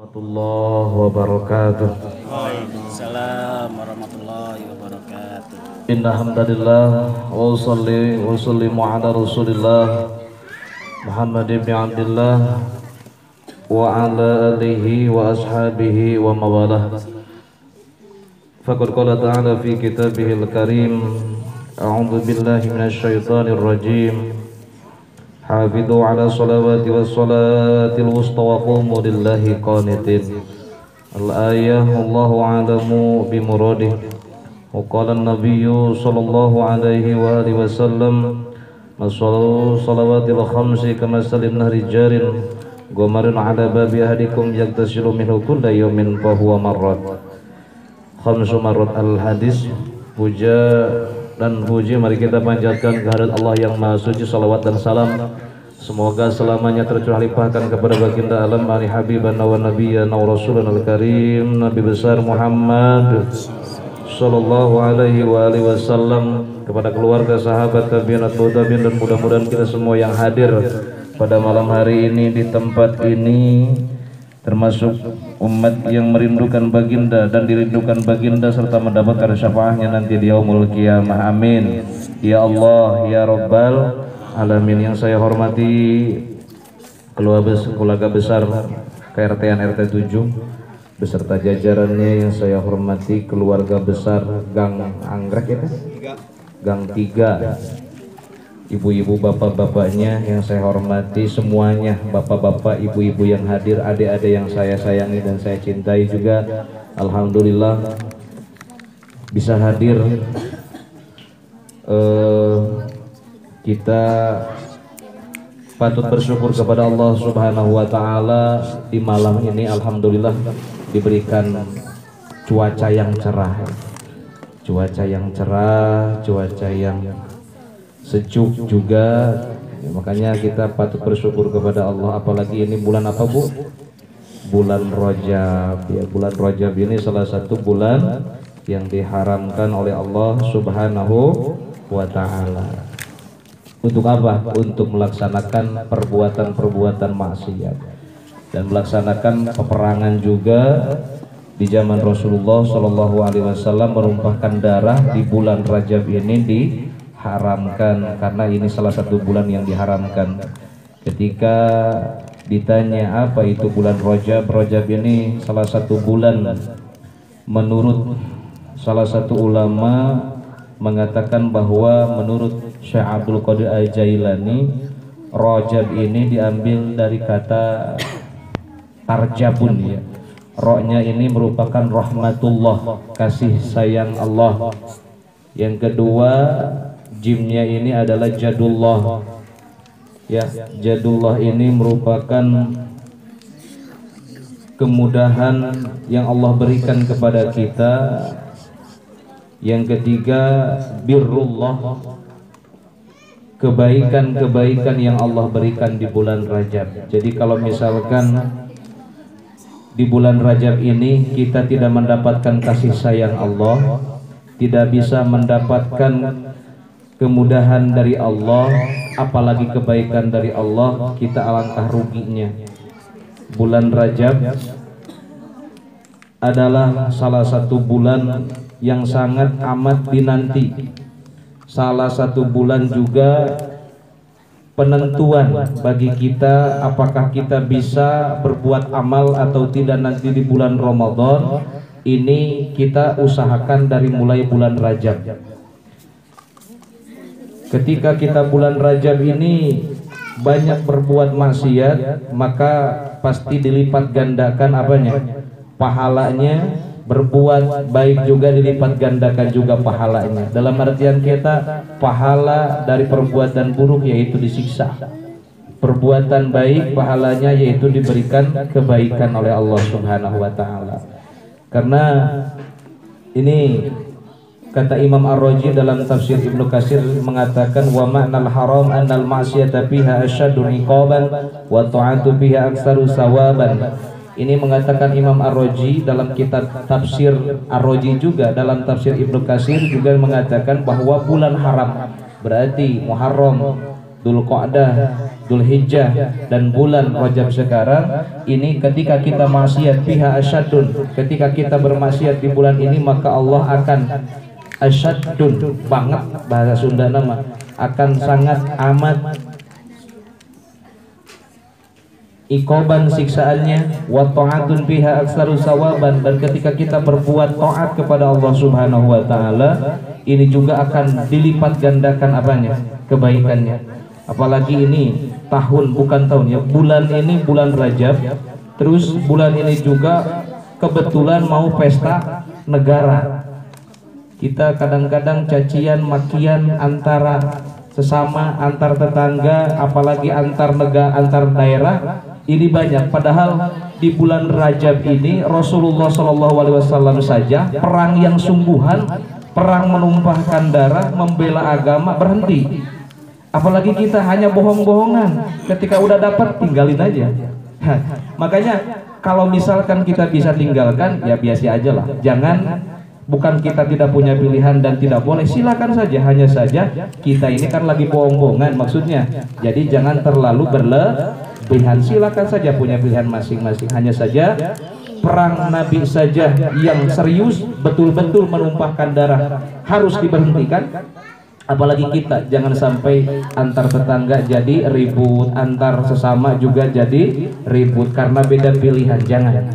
Warahmatullahi wabarakatuh. Waalaikumsalam warahmatullahi wabarakatuh. Inna hamdalillah wa usalli wa sallimu ala rasulillah Muhammad ibn Abdullah wa ala alihi wa ashabihi wa mawalah. Faqad qala ta'ala fi kitabihil karim, a'udzu billahi minasy syaithanir rajim. Hafidhu ala salawati was salatil wusta wa qumu lillahi qanitin. Al-ayah Allahu a'lamu bimuradih. Wa qala an-nabiyyu sallallahu alaihi wa alihi wasallam, masallu salawatil khamsi kama salim nahri jarin gomarin ala babi ahadikum yaktasilu minhu kulla yawmin fa huwa marrat. Khamsu marrat al-hadis. Puja dan puji mari kita panjatkan kehadirat Allah yang Maha Suci, salawat dan salam semoga selamanya tercurah limpahkan kepada baginda alam ali habibana wa nabiyyana wa rasulana al-karim Nabi besar Muhammad sallallahu alaihi wa alihi wasallam, kepada keluarga, sahabat, tabi'in, tabi'in, dan mudah-mudahan kita semua yang hadir pada malam hari ini di tempat ini termasuk umat yang merindukan baginda dan dirindukan baginda serta mendapatkan syafaatnya nanti di yaumul qiyamah. Amin ya Allah ya Rabbal alamin. Yang saya hormati keluarga besar KRT-an RT 7 beserta jajarannya, yang saya hormati keluarga besar Gang Anggrek ya, Gang 3, ibu-ibu, bapak-bapaknya yang saya hormati semuanya, bapak-bapak, ibu-ibu yang hadir, adik-adik yang saya sayangi dan saya cintai juga. Alhamdulillah bisa hadir. Kita patut bersyukur kepada Allah Subhanahu wa taala di malam ini alhamdulillah diberikan cuaca yang cerah. Cuaca yang cerah, cuaca yang sejuk juga, ya, makanya kita patut bersyukur kepada Allah. Apalagi ini bulan apa Bu? Bulan Rajab ya. Bulan Rajab ini salah satu bulan yang diharamkan oleh Allah Subhanahu wa ta'ala. Untuk apa? Untuk melaksanakan perbuatan-perbuatan maksiat dan melaksanakan peperangan juga. Di zaman Rasulullah Shallallahu Alaihi Wasallam menumpahkan darah di bulan Rajab ini diharamkan, karena ini salah satu bulan yang diharamkan. Ketika ditanya apa itu bulan Rajab, Rajab ini salah satu bulan menurut salah satu ulama mengatakan bahwa menurut Syekh Abdul Qadir Al-Jailani, Rajab ini diambil dari kata tarjabun ya. Rohnya ini merupakan rahmatullah, kasih sayang Allah. Yang kedua, jimnya ini adalah jadullah ya. Jadullah ini merupakan kemudahan yang Allah berikan kepada kita. Yang ketiga, birrullah, kebaikan-kebaikan yang Allah berikan di bulan Rajab. Jadi kalau misalkan di bulan Rajab ini kita tidak mendapatkan kasih sayang Allah, tidak bisa mendapatkan kemudahan dari Allah, apalagi kebaikan dari Allah, kita alangkah ruginya. Bulan Rajab adalah salah satu bulan yang sangat amat dinanti, salah satu bulan juga penentuan bagi kita apakah kita bisa berbuat amal atau tidak nanti di bulan Ramadan ini. Kita usahakan dari mulai bulan Rajab. Ketika kita bulan Rajab ini banyak berbuat maksiat, maka pasti dilipat gandakan apanya? Pahalanya. Berbuat baik juga dilipat gandakan juga pahalanya. Dalam artian kita pahala dari perbuatan buruk yaitu disiksa, perbuatan baik pahalanya yaitu diberikan kebaikan oleh Allah Subhanahu wa ta'ala. Karena ini kata Imam Ar-Razi dalam tafsir Ibnu Katsir mengatakan, wa ma'nal haram annal ma'siyata fiha asyaddu iqaban wa ta'atu fiha aktsaru sawaban. Ini mengatakan Imam Ar-Razi dalam kitab tafsir Ar-Razi, juga dalam tafsir Ibnu Katsir juga mengatakan bahwa bulan haram berarti Muharram, Dzulqa'dah, Dzulhijjah dan bulan Rajab sekarang ini, ketika kita maksiat fiha asyadun, ketika kita bermaksiat di bulan ini maka Allah akan asyadun banget, bahasa Sunda nama, akan sangat amat ikoban siksaannya, wa ta'atun fiha aktsaru sawaban, dan ketika kita berbuat taat kepada Allah Subhanahu wa taala ini juga akan dilipat gandakan apanya? Kebaikannya. Apalagi ini tahun, bukan tahun ya, bulan ini bulan Rajab, terus bulan ini juga kebetulan mau pesta negara. Kita kadang-kadang cacian makian antara sesama, antar tetangga, apalagi antar negara, antar daerah, ini banyak. Padahal di bulan Rajab ini Rasulullah SAW saja perang yang sungguhan, perang menumpahkan darah, membela agama berhenti. Apalagi kita hanya bohong-bohongan, ketika udah dapat tinggalin aja. Makanya kalau misalkan kita bisa tinggalkan ya biasa aja lah. Jangan, bukan kita tidak punya pilihan dan tidak boleh, silakan saja. Hanya saja kita ini kan lagi bohong-bohongan maksudnya. Jadi jangan terlalu berlebihan. Silakan saja punya pilihan masing-masing. Hanya saja perang Nabi saja yang serius betul-betul menumpahkan darah harus diberhentikan. Apalagi kita, jangan sampai antar tetangga jadi ribut, antar sesama juga jadi ribut karena beda pilihan. Jangan.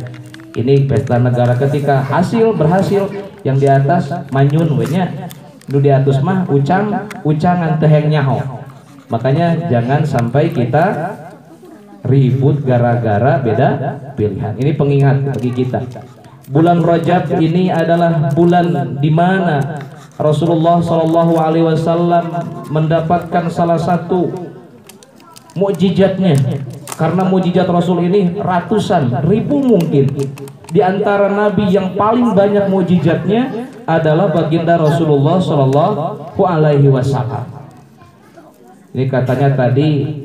Ini pesta negara, ketika berhasil yang di atas manyun wenya, nu di atas mah ucangan teheng nyaho. Makanya jangan sampai kita ribut gara-gara beda pilihan. Ini pengingat bagi kita. Bulan Rajab ini adalah bulan di mana Rasulullah SAW mendapatkan salah satu mukjizatnya, karena mukjizat Rasul ini ratusan ribu mungkin. Di antara nabi yang paling banyak mukjizatnya adalah baginda Rasulullah SAW. Ini katanya tadi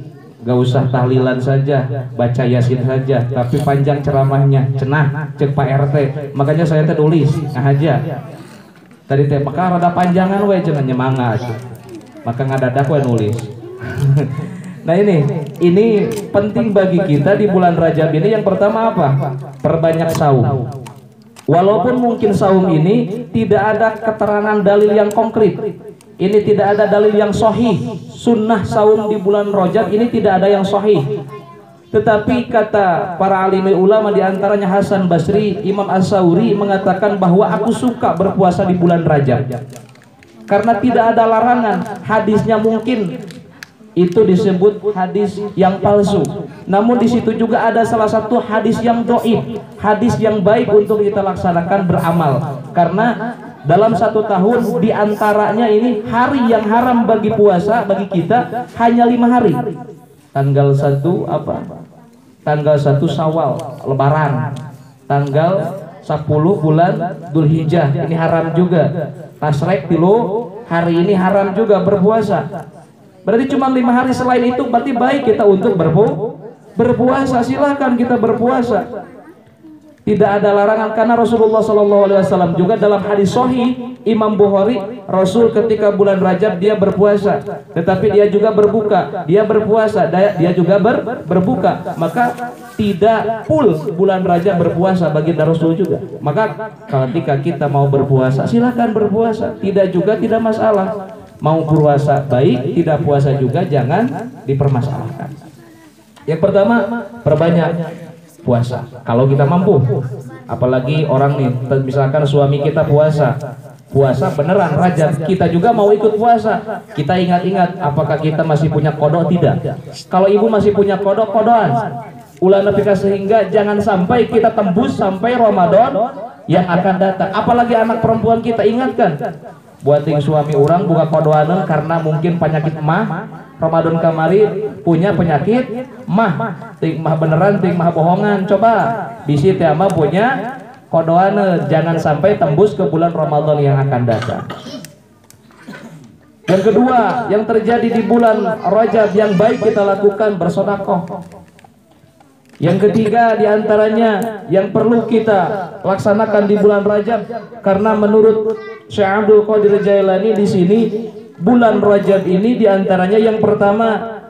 gak usah tahlilan saja, baca yasin saja, tapi panjang ceramahnya, cenah cek Pak RT. Makanya saya tulis aja tadi teh, maka rada panjangan we cenah nyemangat, maka ngadadak we nulis. Nah ini penting bagi kita di bulan Rajab ini. Yang pertama apa? Perbanyak saum. Walaupun mungkin saum ini tidak ada keterangan dalil yang konkret, ini tidak ada dalil yang sahih. Sunnah saum di bulan Rajab ini tidak ada yang sahih. Tetapi kata para alim ulama, diantaranya Hasan Basri, Imam As-Sauri mengatakan bahwa aku suka berpuasa di bulan Rajab karena tidak ada larangan. Hadisnya mungkin itu disebut hadis yang palsu, namun di situ juga ada salah satu hadis yang dhaif, hadis yang baik untuk kita laksanakan beramal. Karena dalam satu tahun diantaranya ini hari yang haram bagi puasa bagi kita hanya 5 hari. Tanggal 1 apa? Tanggal 1 Syawal, Lebaran. Tanggal 10 bulan Dzulhijjah, ini haram juga. Tasrek tilu hari ini haram juga berpuasa. Berarti cuma 5 hari, selain itu berarti baik kita untuk berpuasa. Silakan kita berpuasa. Tidak ada larangan, karena Rasulullah SAW juga dalam hadis sahih Imam Bukhari, Rasul ketika bulan Rajab dia berpuasa, tetapi dia juga berbuka. Dia berpuasa, dia juga berbuka. Maka tidak full bulan Rajab berpuasa bagi Rasul juga. Maka ketika kita mau berpuasa silakan berpuasa, tidak juga tidak masalah. Mau puasa baik, tidak puasa juga jangan dipermasalahkan. Yang pertama, perbanyak puasa kalau kita mampu. Apalagi orang nih, misalkan suami kita puasa beneran Rajab, kita juga mau ikut puasa. Kita ingat-ingat apakah kita masih punya kodok tidak. Kalau ibu masih punya kodokan ulah nepika, sehingga jangan sampai kita tembus sampai Ramadan yang akan datang. Apalagi anak perempuan kita, ingatkan buat ting suami orang buka kodoan karena mungkin penyakit mah. Ramadan kamari punya penyakit mah, ting mah beneran, ting mah bohongan. Coba bisi teh mah punya kodoan, jangan sampai tembus ke bulan Ramadan yang akan datang. Yang kedua, yang terjadi di bulan Rajab yang baik kita lakukan bersedekah. Yang ketiga, diantaranya yang perlu kita laksanakan di bulan Rajab, karena menurut Syekh Abdul Qadir Jailani di sini bulan Rajab ini diantaranya yang pertama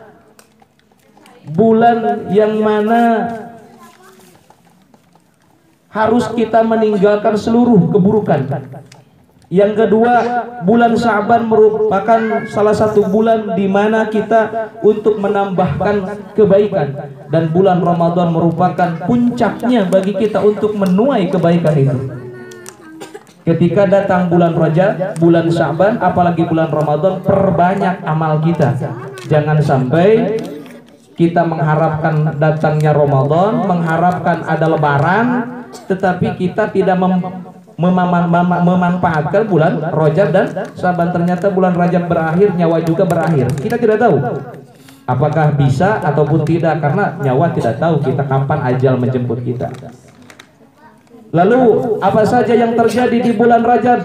bulan yang mana harus kita meninggalkan seluruh keburukan. Yang kedua, bulan Sya'ban merupakan salah satu bulan di mana kita untuk menambahkan kebaikan, dan bulan Ramadan merupakan puncaknya bagi kita untuk menuai kebaikan itu. Ketika datang bulan Rajab, bulan Sya'ban, apalagi bulan Ramadan, perbanyak amal kita. Jangan sampai kita mengharapkan datangnya Ramadan, mengharapkan ada lebaran, tetapi kita tidak memanfaatkan bulan Rajab dan Sya'ban. Ternyata bulan Rajab berakhir, nyawa juga berakhir. Kita tidak tahu apakah bisa ataupun tidak, karena nyawa tidak tahu kita kapan ajal menjemput kita. Lalu apa saja yang terjadi di bulan Rajab?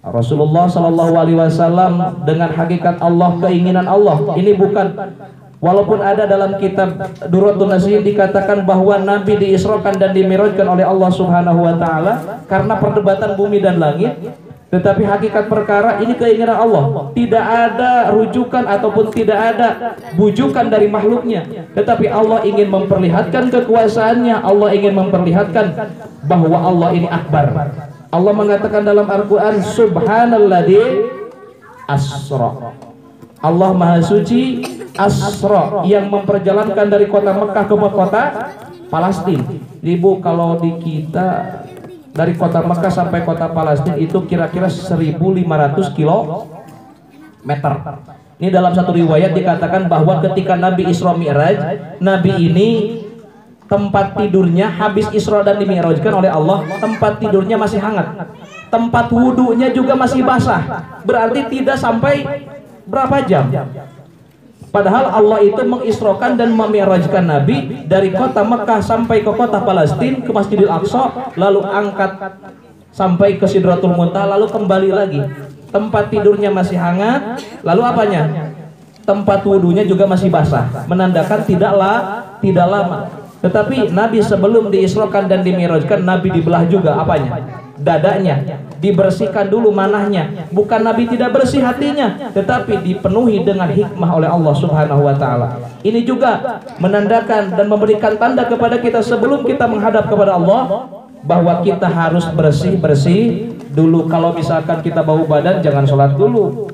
Rasulullah Shallallahu Alaihi Wasallam dengan hakikat Allah, keinginan Allah. Ini bukan, walaupun ada dalam kitab Durratun Nasihin dikatakan bahwa Nabi diisrokan dan dimi'rajkan oleh Allah Subhanahu Wa Taala karena perdebatan bumi dan langit, tetapi hakikat perkara ini keinginan Allah. Tidak ada rujukan ataupun tidak ada bujukan dari makhluknya, tetapi Allah ingin memperlihatkan kekuasaannya. Allah ingin memperlihatkan bahwa Allah ini akbar. Allah mengatakan dalam Al-Quran, Subhanalladzi asra. Allah Maha Suci asra, yang memperjalankan dari kota Mekah ke kota Palestina. Ibu, kalau di kita dari kota Mekah sampai kota Palestina itu kira-kira 1.500 kilometer. Ini dalam satu riwayat dikatakan bahwa ketika Nabi Isra Mi'raj, Nabi ini tempat tidurnya habis Isra dan dimi'rajkan oleh Allah, tempat tidurnya masih hangat, tempat wudhunya juga masih basah. Berarti tidak sampai berapa jam. Padahal Allah itu mengisrokan dan memi'rajkan Nabi dari kota Mekah sampai ke kota Palestina, ke Masjidil Aqsa, lalu angkat sampai ke Sidratul Muntaha, lalu kembali lagi. Tempat tidurnya masih hangat, lalu apanya? Tempat wudhunya juga masih basah, menandakan tidak lama. Tetapi Nabi sebelum diisrokan dan dimi'rajkan, Nabi dibelah juga apanya? Dadanya, dibersihkan dulu manahnya. Bukan Nabi tidak bersih hatinya, tetapi dipenuhi dengan hikmah oleh Allah Subhanahu Wa Taala. Ini juga menandakan dan memberikan tanda kepada kita sebelum kita menghadap kepada Allah, bahwa kita harus bersih dulu. Kalau misalkan kita bau badan, jangan sholat dulu.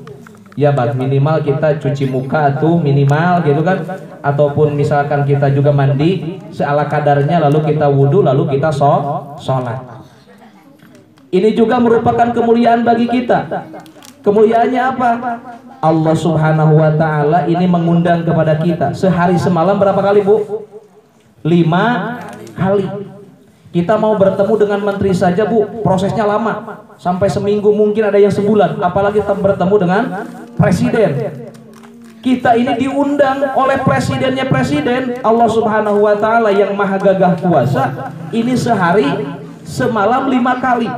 Ya bang, minimal kita cuci muka tuh minimal gitu kan, ataupun misalkan kita juga mandi seala kadarnya, lalu kita wudhu, lalu kita sholat. Ini juga merupakan kemuliaan bagi kita. Kemuliaannya apa? Allah Subhanahu Wa Taala ini mengundang kepada kita sehari semalam berapa kali, Bu? 5 kali. Kita mau bertemu dengan menteri saja, Bu, prosesnya lama, sampai seminggu, mungkin ada yang sebulan, apalagi kita bertemu dengan presiden. Kita ini diundang oleh presidennya presiden, Allah Subhanahu Wa Taala yang maha gagah kuasa, ini sehari semalam 5 kali.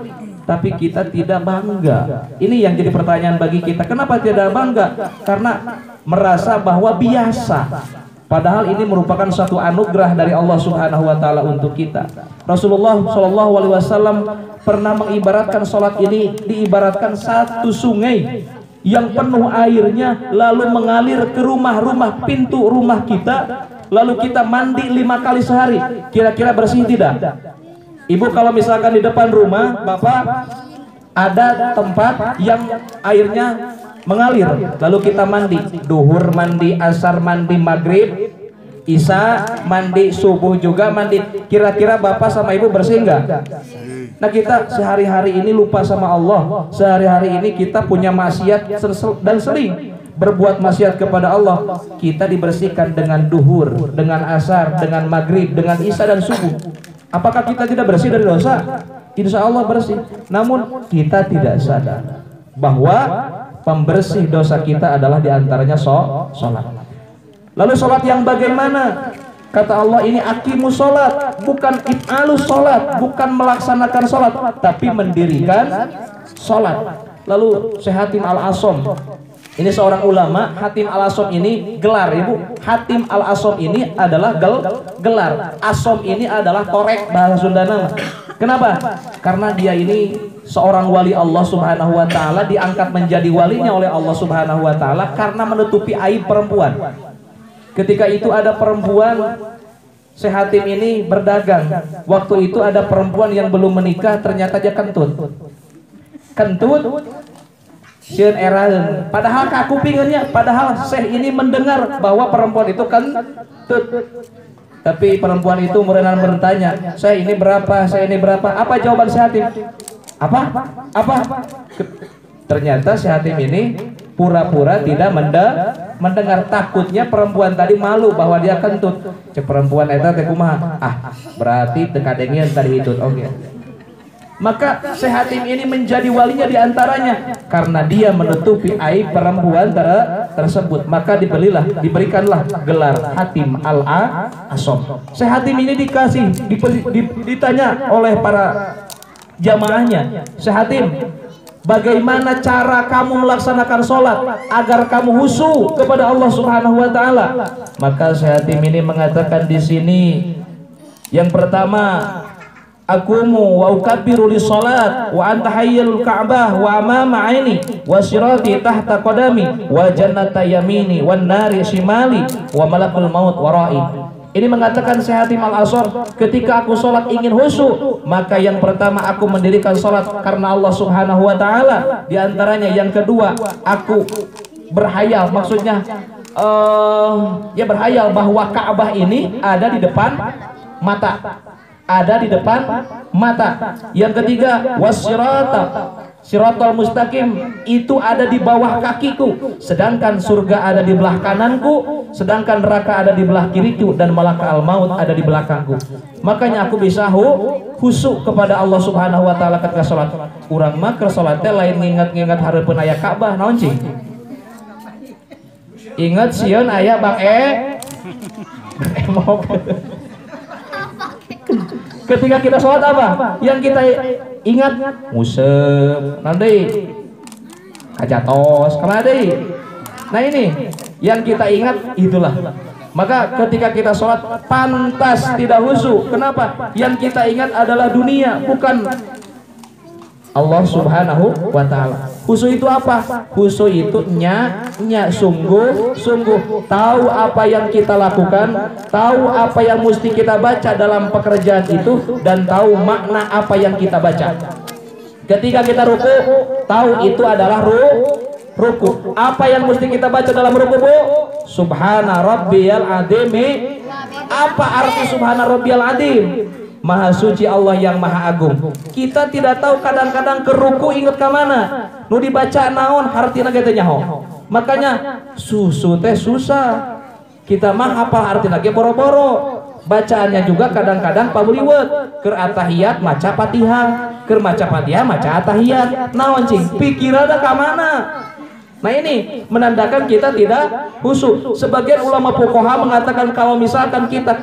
Tapi kita tidak bangga. Ini yang jadi pertanyaan bagi kita. Kenapa tidak bangga? Karena merasa bahwa biasa. Padahal ini merupakan suatu anugerah dari Allah Subhanahu Wa Taala untuk kita. Rasulullah Shallallahu Alaihi Wasallam pernah mengibaratkan sholat ini diibaratkan satu sungai yang penuh airnya, lalu mengalir ke rumah-rumah, pintu rumah kita, lalu kita mandi 5 kali sehari. Kira-kira bersih tidak? Ibu, kalau misalkan di depan rumah Bapak ada tempat yang airnya mengalir, lalu kita mandi, duhur mandi, asar mandi, maghrib, isya mandi, subuh juga mandi, kira-kira Bapak sama Ibu bersih enggak? Nah, kita sehari-hari ini lupa sama Allah, sehari-hari ini kita punya maksiat dan sering berbuat maksiat kepada Allah. Kita dibersihkan dengan duhur, dengan asar, dengan maghrib, dengan isya dan subuh. Apakah kita tidak bersih dari dosa? Insya Allah bersih. Namun kita tidak sadar bahwa pembersih dosa kita adalah diantaranya sholat. Lalu sholat yang bagaimana? Kata Allah, ini aqimus sholat, bukan if'alus sholat, bukan melaksanakan sholat, tapi mendirikan sholat. Lalu Syekh Hatim Al-Asom, ini seorang ulama. Hatim Al-Asom ini gelar, Ibu. Hatim Al-Asom ini adalah gelar. Asom ini adalah torek bahasa Sunda nama. Kenapa? Karena dia ini seorang wali Allah Subhanahu Wa Taala, diangkat menjadi walinya oleh Allah Subhanahu Wa Taala karena menutupi aib perempuan. Ketika itu ada perempuan, Syekh Hatim ini berdagang. Waktu itu ada perempuan yang belum menikah, ternyata dia kentut. Sieun eraeun. Padahal kakupingannya, padahal Syekh ini mendengar bahwa perempuan itu kentut. Tapi perempuan itu merenang bertanya, "Syekh ini berapa? Syekh ini berapa?" Apa jawaban Syekh Hatim? Apa? Ternyata Syekh Hatim ini pura-pura tidak mendengar, takutnya perempuan tadi malu bahwa dia kentut. Cek perempuan eta teh kumaha? Berarti teu kadengeun tadi hitut. Oke. Maka Syekh Hatim ini menjadi walinya diantaranya karena dia menutupi aib perempuan tersebut. Maka diberikanlah gelar Hatim al-Asom. Syekh Hatim ini ditanya oleh para jamaahnya, "Syekh Hatim, bagaimana cara kamu melaksanakan sholat agar kamu khusyuk kepada Allah Subhanahu wa Ta'ala?" Maka Syekh Hatim ini mengatakan di sini, yang pertama, "Akumu wa ukabbiru li sholat wa anta hayyul ka'bah wa amama aini wa sirati tahta qadami wa jannata yamini wan nari shimali wa malakul maut wara'i." Ini mengatakan Syekh Hatim al-Asom, ketika aku sholat ingin khusyuk, maka yang pertama aku mendirikan sholat karena Allah Subhanahu wa Ta'ala. Di antaranya yang kedua, aku berhayal, maksudnya berhayal bahwa Ka'bah ini ada di depan mata. Yang ketiga, Siratal mustaqim, itu ada di bawah kakiku, sedangkan surga ada di belah kananku, sedangkan neraka ada di belah kiriku, dan malakal maut ada di belakangku. Makanya aku bisa khusyuk kepada Allah Subhanahu wa Ta'ala ketika sholat. Urang mah keur sholat teh lain ngingat-ngingat hareupeun aya Ka'bah, naon cing? Ingat sieun aya Bang Ketika kita sholat apa? Yang kita ingat musep, nanti kajatos, kemana deh? Nah ini yang kita ingat itulah. Maka ketika kita sholat pantas tidak khusyuk. Kenapa? Yang kita ingat adalah dunia, bukan Allah Subhanahu wa Ta'ala. Khusyuk itu apa? Khusyuk itu sungguh tahu apa yang kita lakukan, tahu apa yang mesti kita baca dalam pekerjaan itu, dan tahu makna apa yang kita baca. Ketika kita ruku, tahu itu adalah ruku. Apa yang mesti kita baca dalam ruku, Bu? Subhana rabbiyal azim. Apa arti subhana rabbiyal azim? Maha suci Allah yang maha agung. Kita tidak tahu, kadang-kadang ke ruku inget ke mana, nu dibaca naon hartina ge teh nyaho. Makanya susu teh susah. Kita mah hafal hartina ge boro-boro. Bacaannya juga kadang-kadang pabuliwet. Keur atahiyat maca Fatihah, keur maca Fatihah maca atahiyat. Naon cing? Pikiranna ka mana? Nah ini menandakan kita tidak khusyuk. Sebagian ulama fuqaha mengatakan kalau misalkan kita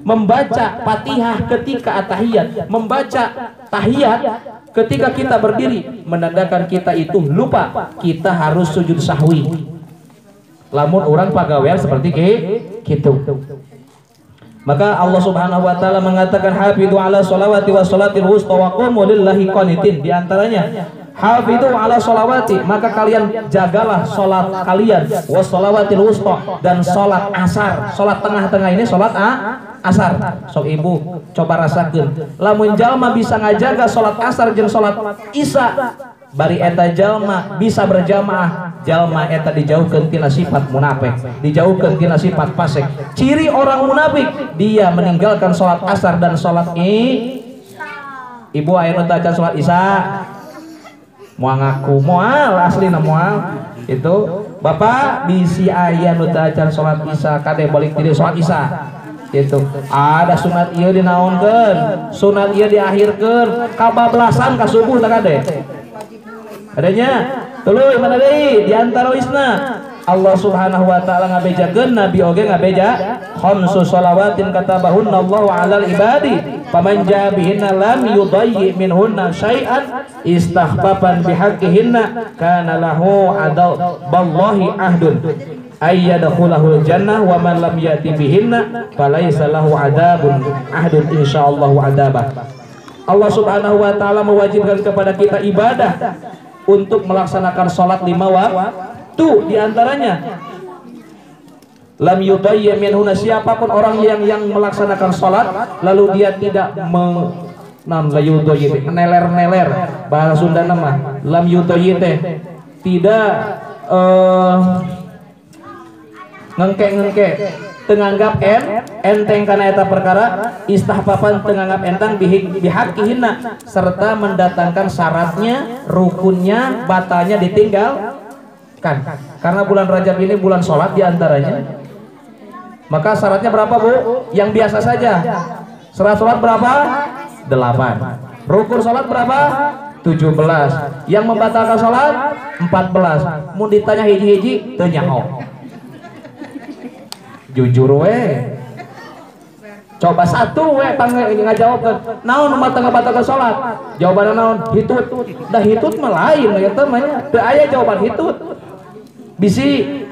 membaca Fatihah ketika atahiyat, membaca tahiyat ketika kita berdiri, menandakan kita itu lupa, kita harus sujud sahwi. Lamun orang pagawean seperti gitu. Maka Allah Subhanahu wa Ta'ala mengatakan, "Hafidhu ala sholawati wa sholatil wusta wa qumu lillahi qanitin." Di antaranya hafidhu ala sholawati, maka kalian jagalah sholat kalian, wa sholawatil wusta, dan sholat asar. Sholat tengah-tengah ini sholat asar. Sok ibu coba rasakan, lamun jalma bisa ngajaga sholat asar jeung sholat isya, bari eta jalma bisa berjamaah, jalma eta dijauhkeun tina sifat munafik, dijauhkeun tina sifat fasik. Ciri orang munafik, dia meninggalkan sholat asar dan sholat ibu aya nu tacan sholat isya moal ngaku moal aslina moal itu bapak bisi aya nu tacan sholat isya kade balik tidur sholat isya itu ada sunat ieu dinaonkeun, sunat ieu diakhirkeun kabablasan ka subuh tah kade adanya tuluy mana deui di antara isna Allah Subhanahu wa Ta'ala ngabejakeun, Nabi oge ngabeja khamsu shalawatin katabahunna Allahu 'alal ibadi faman jaa bihinna lam yudayyi minhunna syai'an istakhfafan bihaqqihinna kana lahu adaballahi ahdun ayyadkhulahul jannah wa man lam yati bihinna falaysa lahu adabun ahdun insyaallah adabah. Allah Subhanahu wa Ta'ala mewajibkan kepada kita ibadah untuk melaksanakan sholat 5 waktu. Di antaranya lam yudayyi minhuna, siapapun orang yang melaksanakan sholat lalu dia tidak neler bahasa Sunda nama lam yudayyi tidak ngengke tenganggap enteng karena eta perkara istahfafan tenganggap enteng bihaqqihina serta mendatangkan syaratnya, rukunnya, batalnya ditinggalkan. Karena bulan Rajab ini bulan sholat diantaranya. Maka syaratnya berapa Bu? Yang biasa saja. Syarat sholat berapa? 8. Rukun sholat berapa? 17. Yang membatalkan sholat 14. Mau ditanya hiji-hiji teu nyaho. Jujur we, coba satu we ngajawabkan naon batal sholat, jawabannya naon hitut, dah hitut melain ya temannya, teu aya jawaban hitut bisi.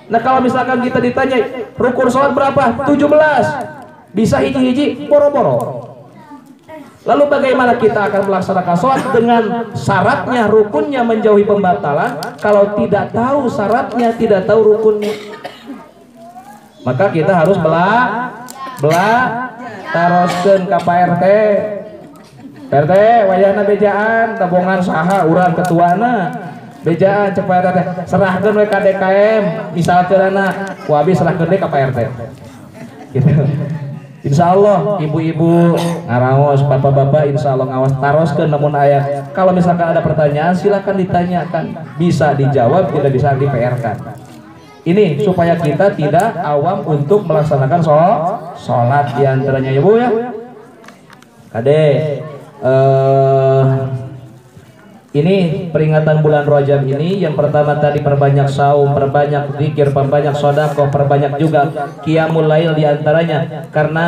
Nah kalau misalkan kita ditanya rukun sholat berapa, 17, bisa hiji-hiji boro-boro. Lalu bagaimana kita akan melaksanakan sholat dengan syaratnya, rukunnya, menjauhi pembatalan kalau tidak tahu syaratnya, tidak tahu rukunnya? Maka kita harus taroskeun ka PRT. PRT wayahna bejaan tabungan saha urang ketuana. Bejaan cek PRT serahkeun we ka DKM, misalkeunna ku abi serahkeun deui ka PRT. Gitu. Insyaallah ibu-ibu ngaraos, bapak-bapak insyaallah ngawas taroskeun namun aya. Kalau misalkan ada pertanyaan silakan ditanyakan, bisa dijawab, tidak bisa di-PR-kan. Ini supaya kita tidak awam untuk melaksanakan sholat diantaranya ya Bu ya. Kade ini peringatan bulan Rajab ini yang pertama tadi perbanyak saum, perbanyak zikir, perbanyak sedekah, perbanyak juga qiyamul lail diantaranya. Karena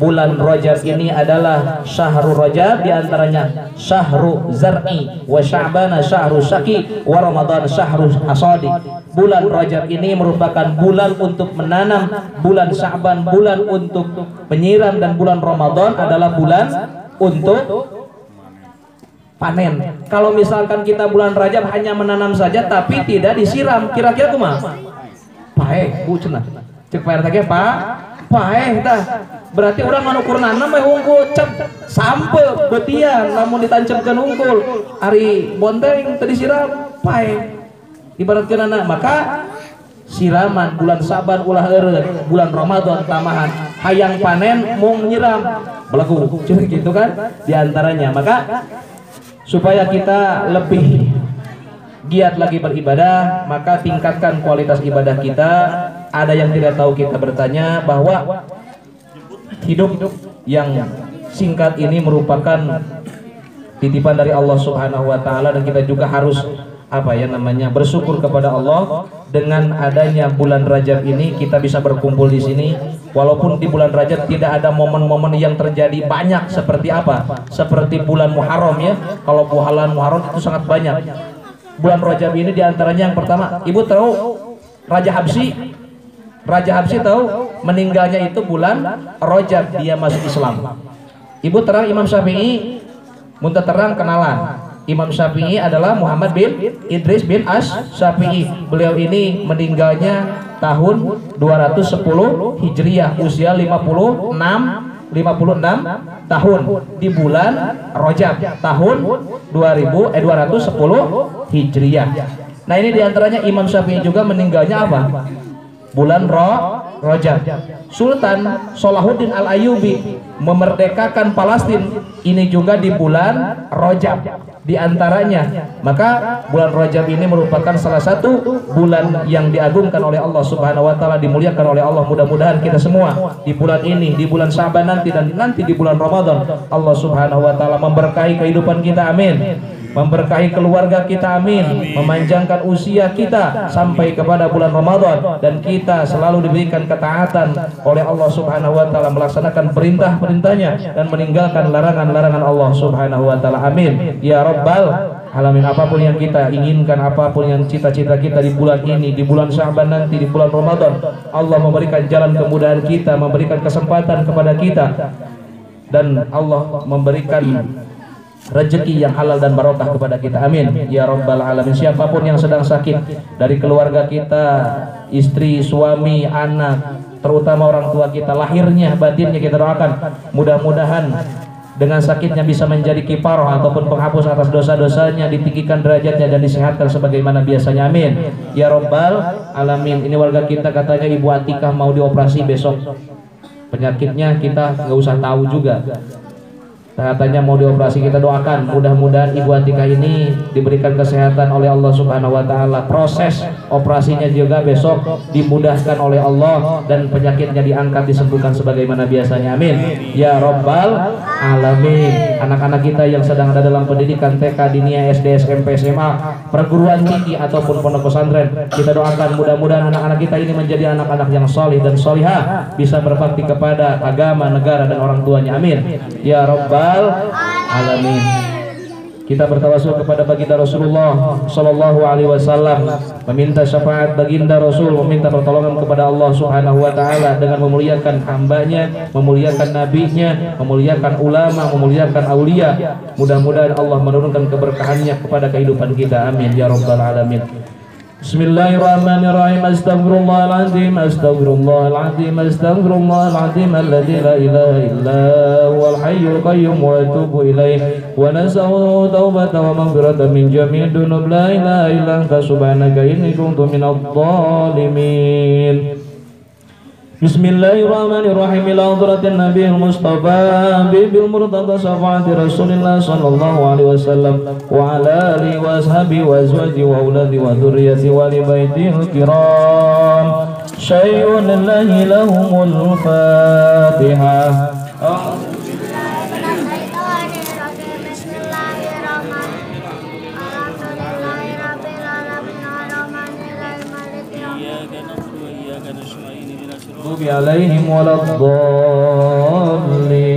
bulan Rajab ini adalah syahrul Rajab, diantaranya syahru zar'i wa sya'bana syahru syaqi wa ramadan syahru hasadi. Bulan Rajab ini merupakan bulan untuk menanam, bulan Sya'ban bulan untuk menyiram, dan bulan Ramadan adalah bulan untuk panen. Kalau misalkan kita bulan Rajab hanya menanam saja tapi tidak disiram, kira-kira kumaha? Paeh Bu cenah. Cek PRT ge paeh tah. Berarti urang anu ukur nanam we unggul cep sampe beutian lamun ditancapkeun unggul. Ari bonteng teu disiram paeh. Ibaratkeun anak, maka siraman bulan Saban ulah eureun, bulan Ramadan tamahan hayang panen mung nyiram belagu gitu kan diantaranya. Maka supaya kita lebih giat lagi beribadah, maka tingkatkan kualitas ibadah kita. Ada yang tidak tahu kita bertanya bahwa hidup yang singkat ini merupakan titipan dari Allah Subhanahu wa taala, dan kita juga harus bersyukur kepada Allah. Dengan adanya bulan Rajab ini kita bisa berkumpul di sini, walaupun di bulan Rajab tidak ada momen-momen yang terjadi banyak seperti seperti bulan Muharram ya. Kalau bulan Muharram itu sangat banyak. Bulan Rajab ini diantaranya yang pertama, ibu tahu Raja Habsyi tahu meninggalnya itu bulan Rajab, dia masuk Islam. Ibu terang Imam Syafi'i, muntah terang kenalan. Imam Syafi'i adalah Muhammad bin Idris bin Asy-Syafi'i. Beliau ini meninggalnya tahun 210 Hijriah, usia 56 tahun di bulan Rajab tahun 210 Hijriah. Nah ini diantaranya Imam Syafi'i juga meninggalnya apa? Bulan Rajab. Sultan Salahuddin Al-Ayyubi memerdekakan Palestina ini juga di bulan Rajab diantaranya. Maka bulan Rajab ini merupakan salah satu bulan yang diagungkan oleh Allah Subhanahu wa taala, dimuliakan oleh Allah. Mudah-mudahan kita semua di bulan ini, di bulan Syaban nanti, dan nanti di bulan Ramadan, Allah Subhanahu wa taala memberkahi kehidupan kita, amin. Memberkahi keluarga kita, amin. Memanjangkan usia kita sampai kepada bulan Ramadan, dan kita selalu diberikan ketaatan oleh Allah Subhanahu wa taala, melaksanakan perintah-perintahnya dan meninggalkan larangan-larangan Allah Subhanahu wa taala, amin ya rabbal alamin. Apapun yang kita inginkan, apapun yang cita-cita kita di bulan ini, di bulan Sya'ban nanti, di bulan Ramadan, Allah memberikan jalan kemudahan kita, memberikan kesempatan kepada kita, dan Allah memberikan rezeki yang halal dan barokah kepada kita, amin ya rabbal alamin. Siapapun yang sedang sakit dari keluarga kita, istri, suami, anak, terutama orang tua kita, lahirnya, batinnya kita doakan mudah-mudahan dengan sakitnya bisa menjadi kifaroh ataupun penghapus atas dosa-dosanya, ditinggikan derajatnya dan disehatkan sebagaimana biasanya, amin ya robbal alamin. Ini warga kita katanya Ibu Atikah mau dioperasi besok, penyakitnya kita nggak usah tahu juga, katanya mau dioperasi. Kita doakan mudah-mudahan Ibu Atikah ini diberikan kesehatan oleh Allah Subhanahu wa taala. Proses operasinya juga besok dimudahkan oleh Allah dan penyakitnya diangkat, disembuhkan sebagaimana biasanya, amin ya robbal alamin. Anak-anak kita yang sedang ada dalam pendidikan TK, Dinia, SD, SMP, SMA, perguruan tinggi ataupun pondok pesantren, kita doakan mudah-mudahan anak-anak kita ini menjadi anak-anak yang solih dan solihah, bisa berbakti kepada agama, negara dan orang tuanya, amin ya robbal alamin. Kita bertawasul kepada baginda Rasulullah Sallallahu Alaihi Wasallam, meminta syafaat baginda Rasul, meminta pertolongan kepada Allah Subhanahu Wa Taala dengan memuliakan hambanya, memuliakan nabinya, memuliakan ulama, memuliakan aulia. Mudah-mudahan Allah menurunkan keberkahannya kepada kehidupan kita, amin ya robbal alamin. Bismillahirrahmanirrahim. Astaghfirullahaladzim, astaghfirullahaladzim, astaghfirullahaladzim alladzi la ilaha illa huwal hayyul qayyum wa atubu ilaih wa nas'aluhu taubatan wa maghfiratan min jami'i dzunub. La ilaha illa anta subhanaka inni kuntu minadh dhalimin. Bismillahirrahmanirrahim. Ila hadratin nabiyil mustafa bil murtada syafaati rasulillah sallallahu alaihi wasallam wa ala alihi wa ashabihi wa azwaji wa auladi wa dzurriyyati wa li baitihil kiram syai'un lillahi lahumul fatihah. عليهم ولا الضالين